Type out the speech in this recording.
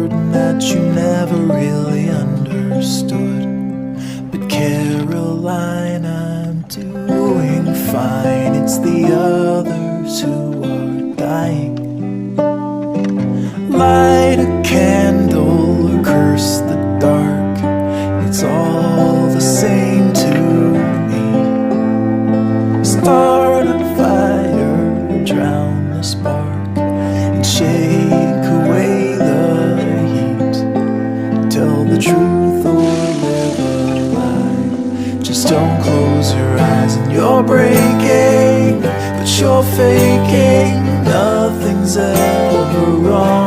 burden that you never really understood. But Caroline, I'm doing fine. It's the others who are dying. Light a candle or curse the dark, it's all the same to me. Start a fire, drown the spark, and shake away the heat. Tell the truth or live a lie. Just don't close your eyes. And you're breaking, but you're faking. Nothing's ever wrong.